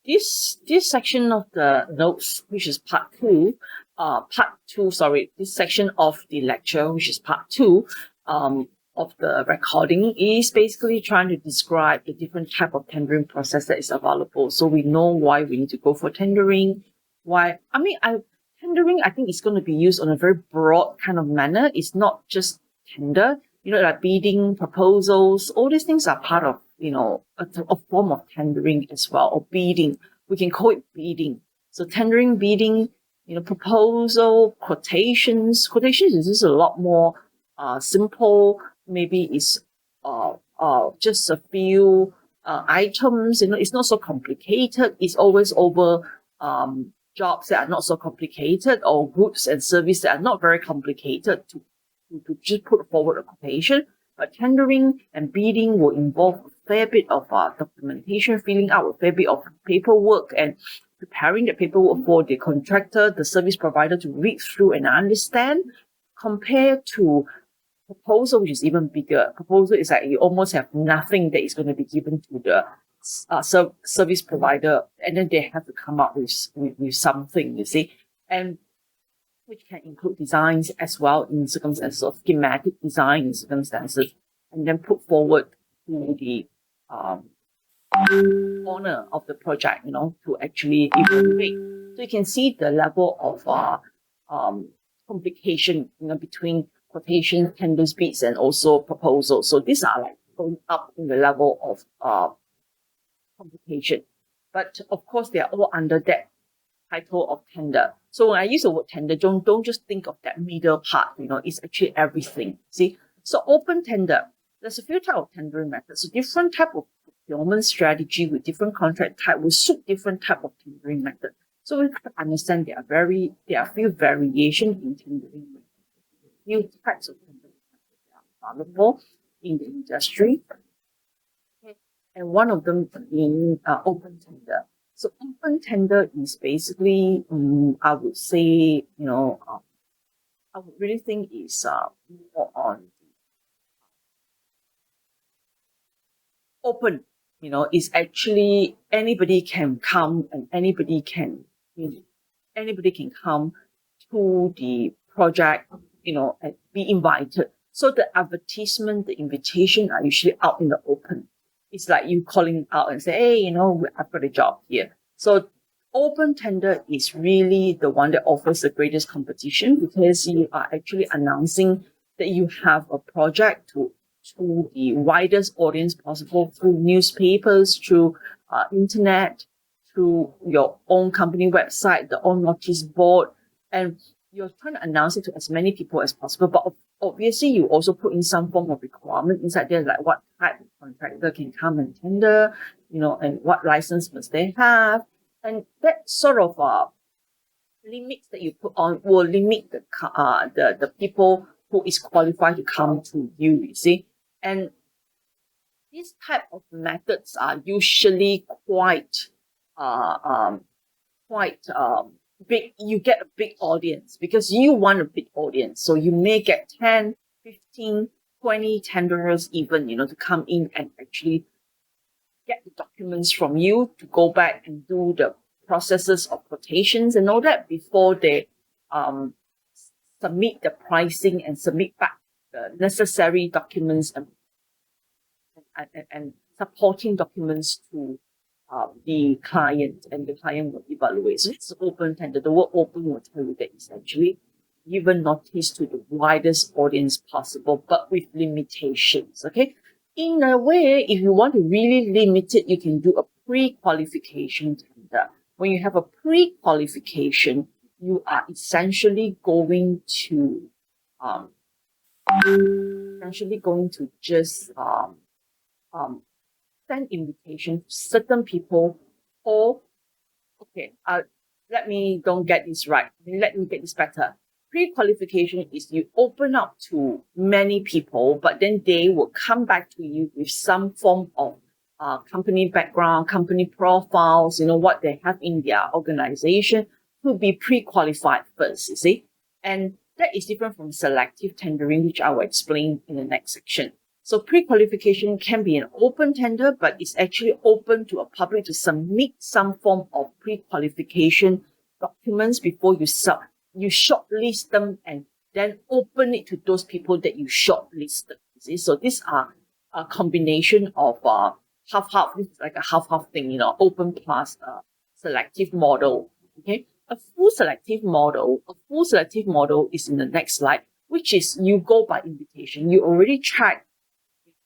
this section of the notes, which is this section of the lecture, which is part two, of the recording, is basically trying to describe the different type of tendering process that is available. So we know why we need to go for tendering. Tendering, I think, is going to be used on a very broad kind of manner. It's not just tender, like bidding, proposals, all these things are part of, a form of tendering as well, or bidding. We can call it bidding. So tendering, bidding, proposal, quotations. Quotations is just a lot more simple. Maybe it's just a few items. It's not so complicated. It's always over jobs that are not so complicated, or goods and services that are not very complicated to just put forward a quotation. But tendering and bidding will involve a fair bit of documentation, filling out a fair bit of paperwork, and preparing the paperwork for the contractor, the service provider, to read through and understand, compared to proposal, which is even bigger. Proposal is like you almost have nothing that is going to be given to the service provider, and then they have to come up with something, you see, and which can include designs as well, in circumstances of schematic design in circumstances, and then put forward to the owner of the project, to actually evaluate. So you can see the level of complication, between quotation, tenders, bids, and also proposals. So these are like going up in the level of complication. But of course, they are all under that title of tender. So when I use the word tender, don't just think of that middle part, it's actually everything. See? So open tender, there's a few types of tendering methods. So different type of procurement strategy with different contract type will suit different type of tendering method. So we have to understand there are a few variations in tendering methods, few types of tendering methods that are available in the industry. Okay. And one of them being open tender. So open tender is basically, I would say, I would really think is more on open. Is actually anybody can come, and anybody can come to the project, and be invited. So the advertisement, the invitation are usually out in the open. It's like you calling out and say, hey, I've got a job here. So open tender is really the one that offers the greatest competition, because you are actually announcing that you have a project to the widest audience possible, through newspapers, through internet, through your own company website, the own notice board, and you're trying to announce it to as many people as possible. But obviously, you also put in some form of requirement inside there, like what type of contractor can come and tender, and what license must they have. And that sort of limits that you put on will limit the people who is qualified to come to you see. And these type of methods are usually quite big. You get a big audience because you want a big audience. So you may get 10, 15, 20 tenderers even, to come in and actually get the documents from you, to go back and do the processes of quotations and all that before they submit the pricing and submit back the necessary documents and supporting documents to the client, and the client will evaluate. So it's open tender. The word open will tell you that it's actually given notice to the widest audience possible, but with limitations. Okay. In a way, if you want to really limit it, you can do a pre-qualification tender. When you have a pre-qualification, you are essentially going to just send invitation to certain people, or let me don't get this right. Let me get this better. Pre-qualification is you open up to many people, but then they will come back to you with some form of company background, company profiles, what they have in their organization, to be pre-qualified first, you see. And that is different from selective tendering, which I will explain in the next section. So pre-qualification can be an open tender, but it's actually open to a public to submit some form of pre-qualification documents before you shortlist them and then open it to those people that you shortlisted. You see? So these are a combination of half-half. This is like a half-half thing, open plus selective model. Okay, a full selective model is in the next slide, which is you go by invitation. You already check,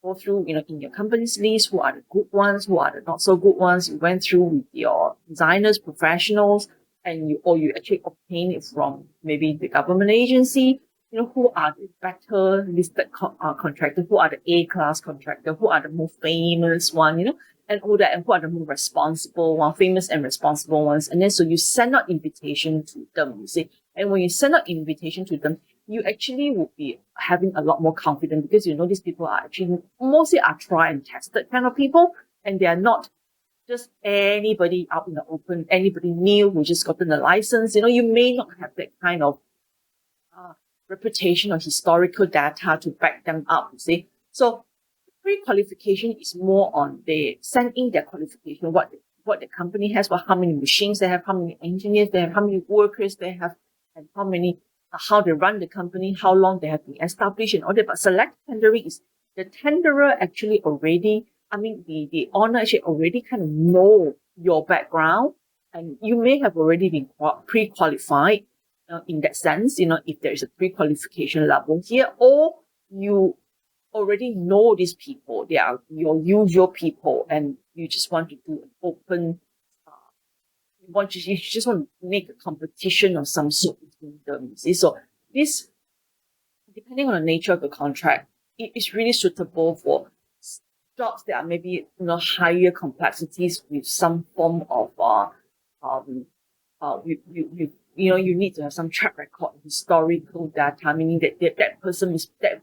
go through, in your company's list, who are the good ones, who are the not so good ones. You went through with your designers, professionals, and you actually obtain it from maybe the government agency. Who are the better listed contractor, who are the A-class contractor, who are the more famous one, and all that, and who are the more responsible one, famous and responsible ones. And then so you send out invitation to them, you see. And when you send out invitation to them, you actually will be having a lot more confidence because these people are actually mostly are tried and tested kind of people, and they are not just anybody out in the open, anybody new who just gotten a license. You may not have that kind of reputation or historical data to back them up, you see. So pre-qualification is more on they send in their qualification, what the company has, how many machines they have, how many engineers they have, how many workers they have, and how they run the company, how long they have been established and all that. But select tendering is the tenderer actually already, the owner actually already kind of know your background, and you may have already been pre-qualified in that sense, if there is a pre-qualification level here, or you already know these people, they are your usual people, and you just want to do an open, you just want to make a competition of some sort between them. You see? So this, depending on the nature of the contract, it is really suitable for jobs that are maybe higher complexities with some form of you need to have some track record, historical data, meaning that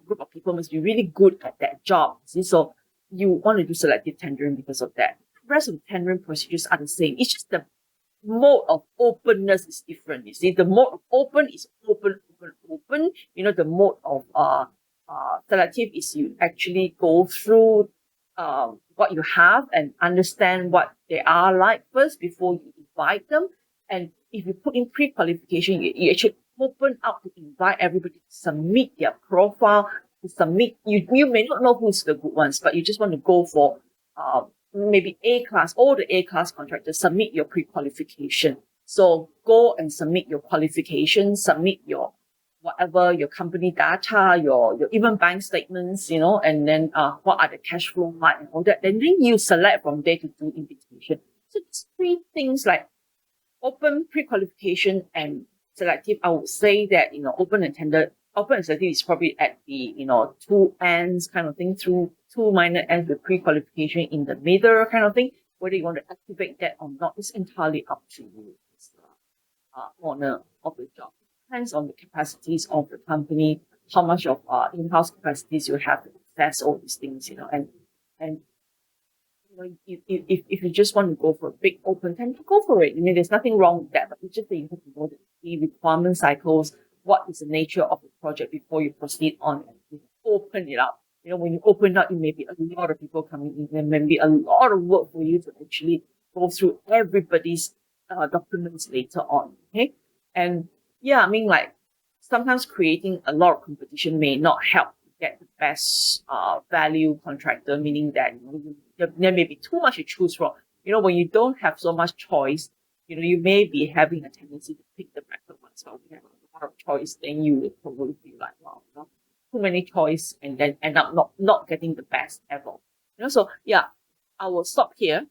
group of people must be really good at that job. See? So you want to do selective tendering because of that. The rest of the tendering procedures are the same. It's just the mode of openness is different. You see, the mode of open is open. The mode of selective is you actually go through what you have and understand what they are like first before you invite them. And if you put in pre-qualification, you actually open up to invite everybody to submit their profile, to submit. You may not know who's the good ones, but you just want to go for maybe A-class, all the A-class contractors, submit your pre-qualification. So go and submit your qualification, submit your whatever, your company data, your even bank statements, and then what are the cash flow like and all that. And then you select from there to do invitation. So these three things like open, pre-qualification, and selective, I would say that, open and selective is probably at the, two ends kind of thing, through two minor ends with pre-qualification in the middle kind of thing. Whether you want to activate that or not is entirely up to you as the owner of the job. Depends on the capacities of the company, how much of in-house capacities you have to access all these things, and if you just want to go for a big open tender, go for it. There's nothing wrong with that, but it's just that you have to know the requirement cycles, what is the nature of the project before you proceed on and open it up. When you open up, it may be a lot of people coming in, there may be a lot of work for you to actually go through everybody's documents later on. Okay, and yeah, sometimes creating a lot of competition may not help get the best value contractor, meaning that there may be too much to choose from. When you don't have so much choice, you may be having a tendency to pick the better ones. But when you have a lot of choice, then you will probably feel like, wow, too many choice, and then end up not getting the best ever. So yeah, I will stop here.